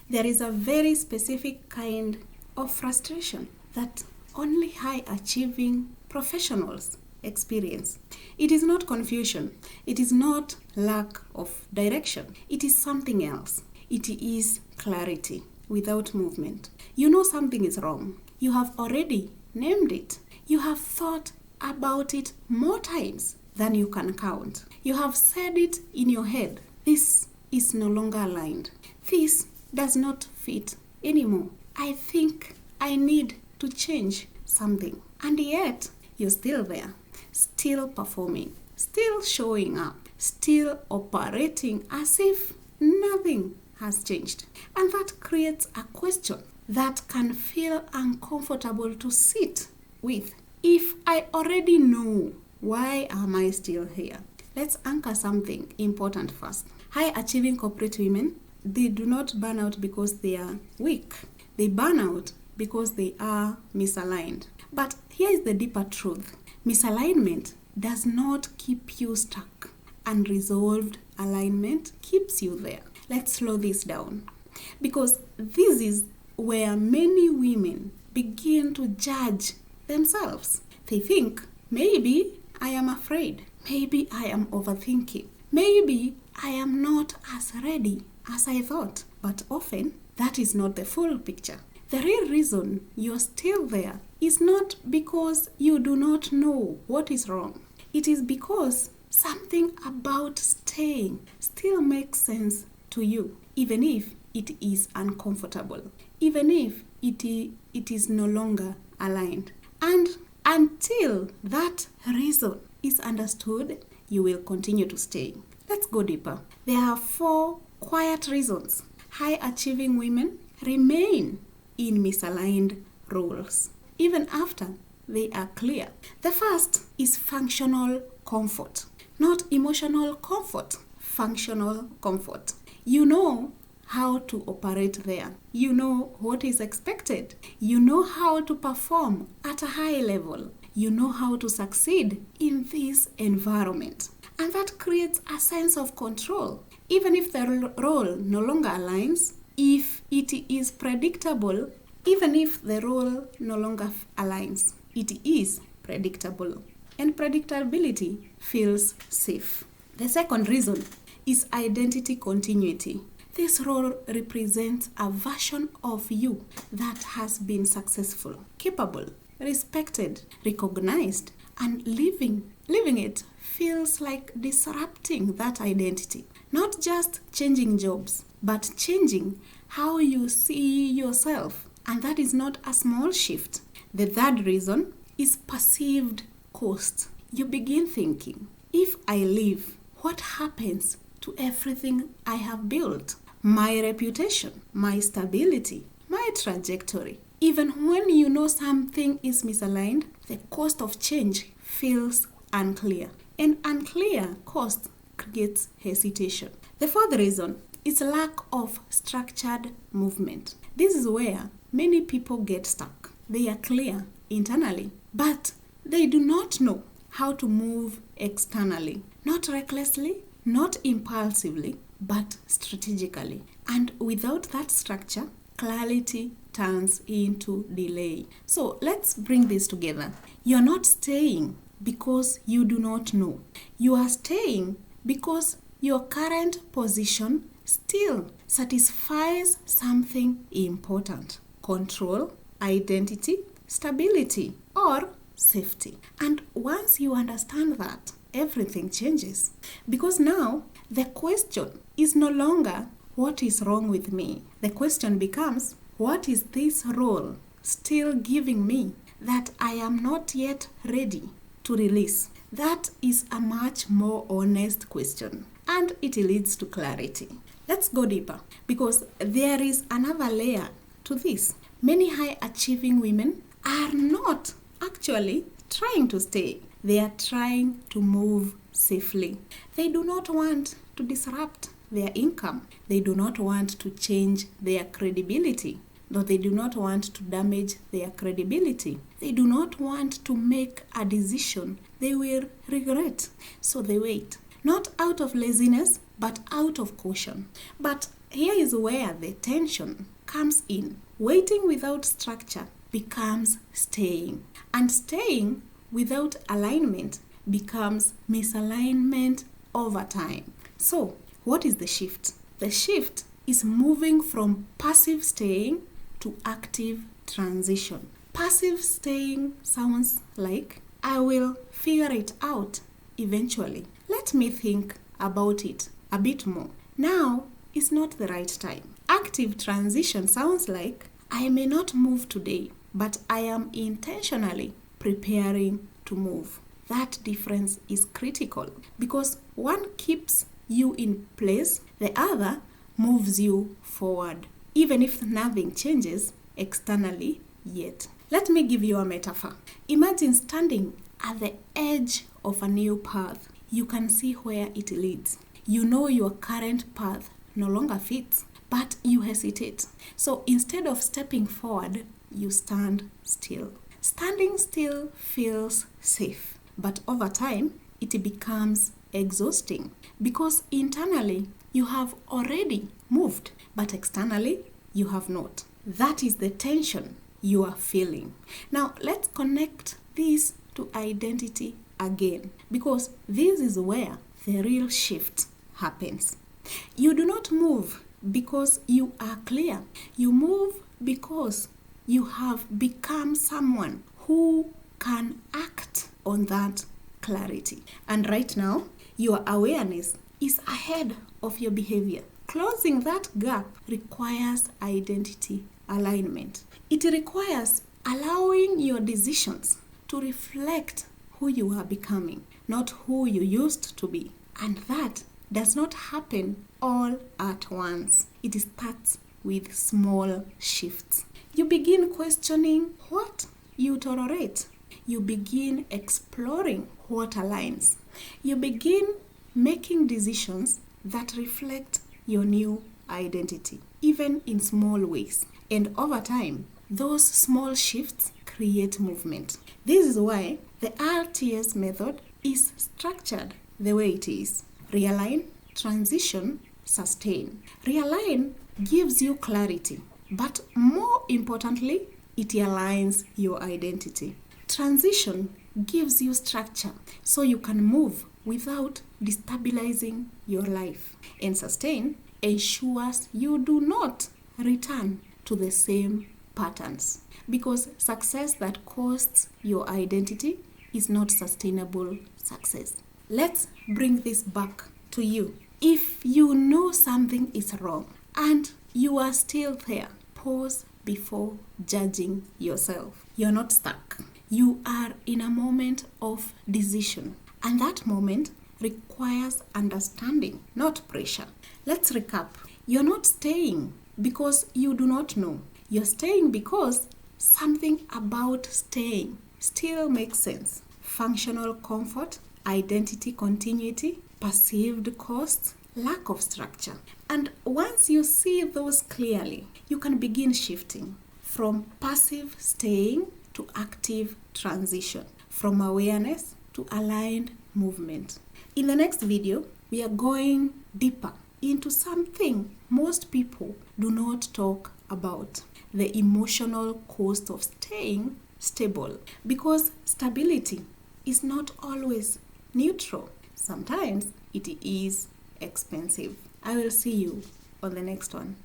There is a very specific kind of frustration that only high achieving professionals experience. It is not confusion. It is not lack of direction. It is something else. It is clarity without movement. You know something is wrong. You have already named it. You have thought about it more times than you can count. You have said it in your head. This is no longer aligned. This does not fit anymore. I think I need to change something. And yet, you're still there, still performing, still showing up, still operating as if nothing has changed. And that creates a question that can feel uncomfortable to sit with. If I already know, why am I still here? Let's anchor something important first. High achieving corporate women, they do not burn out because they are weak. They burn out because they are misaligned. But here is the deeper truth. Misalignment does not keep you stuck. Unresolved alignment keeps you there. Let's slow this down. Because this is where many women begin to judge themselves. They think, maybe I am afraid. Maybe I am overthinking. Maybe I am not as ready as I thought. But often, that is not the full picture. The real reason you're still there is not because you do not know what is wrong. It is because something about staying still makes sense to you, even if it is uncomfortable, even if it is no longer aligned. And until that reason is understood, you will continue to stay. Let's go deeper. There are 4 quiet reasons high achieving women remain in misaligned roles, even after they are clear. The first is functional comfort, not emotional comfort, functional comfort. You know how to operate there. You know what is expected. You know how to perform at a high level. You know how to succeed in this environment. And that creates a sense of control. Even if the role no longer aligns, if it is predictable, even if the role no longer aligns, it is predictable. And predictability feels safe. The second reason is identity continuity. This role represents a version of you that has been successful, capable, respected, recognized, and living it feels like disrupting that identity. Not just changing jobs, but changing how you see yourself. And that is not a small shift. The third reason is perceived cost. You begin thinking, if I leave, what happens to everything I have built? My reputation, my stability, my trajectory. Even when you know something is misaligned, the cost of change feels unclear. And unclear cost creates hesitation. The fourth reason is lack of structured movement. This is where many people get stuck. They are clear internally, but they do not know how to move externally. Not recklessly, not impulsively, but strategically. And without that structure, clarity turns into delay. So let's bring this together. You're not staying because you do not know. You are staying because your current position still satisfies something important. Control, identity, stability, or safety. And once you understand that, everything changes. Because now, the question is no longer, what is wrong with me? The question becomes, what is this role still giving me that I am not yet ready to release? That is a much more honest question, and it leads to clarity. Let's go deeper, because there is another layer to this. Many high-achieving women are not actually trying to stay. They are trying to move safely. They do not want to disrupt their income. They do not want to change their credibility. No, they do not want to damage their credibility. They do not want to make a decision they will regret. So they wait. Not out of laziness, but out of caution. But here is where the tension comes in. Waiting without structure becomes staying, and staying without alignment becomes misalignment over time. So, what is the shift? The shift is moving from passive staying to active transition. Passive staying sounds like, I will figure it out eventually. Let me think about it a bit more. Now is not the right time. Active transition sounds like, I may not move today, but I am intentionally preparing to move. That difference is critical because one keeps you in place, the other moves you forward, even if nothing changes externally yet. Let me give you a metaphor. Imagine standing at the edge of a new path. You can see where it leads. You know your current path no longer fits, but you hesitate. So instead of stepping forward, you stand still. Standing still feels safe, but over time, it becomes exhausting because internally you have already moved, but externally you have not. That is the tension you are feeling. Now, let's connect this to identity again because this is where the real shift happens. You do not move because you are clear. You move because you have become someone who can act on that clarity. And right now, your awareness is ahead of your behavior. Closing that gap requires identity alignment. It requires allowing your decisions to reflect who you are becoming, not who you used to be. And that does not happen all at once. It starts with small shifts. You begin questioning what you tolerate. You begin exploring what aligns. You begin making decisions that reflect your new identity, even in small ways. And over time, those small shifts create movement. This is why the RTS method is structured the way it is. Realign, transition, sustain. Realign gives you clarity, but more importantly, it aligns your identity. Transition gives you structure so you can move without destabilizing your life. And sustain ensures you do not return to the same patterns because success that costs your identity is not sustainable success. Let's bring this back to you. If you know something is wrong and you are still there, pause before judging yourself. You're not stuck. You are in a moment of decision, and that moment requires understanding, not pressure. Let's recap. You're not staying because you do not know. You're staying because something about staying still makes sense. Functional comfort, identity continuity, perceived costs, lack of structure. And once you see those clearly, you can begin shifting from passive staying to active transition, from awareness to aligned movement. In the next video, we are going deeper into something most people do not talk about, the emotional cost of staying stable, because stability is not always neutral. Sometimes it is expensive. I will see you on the next one.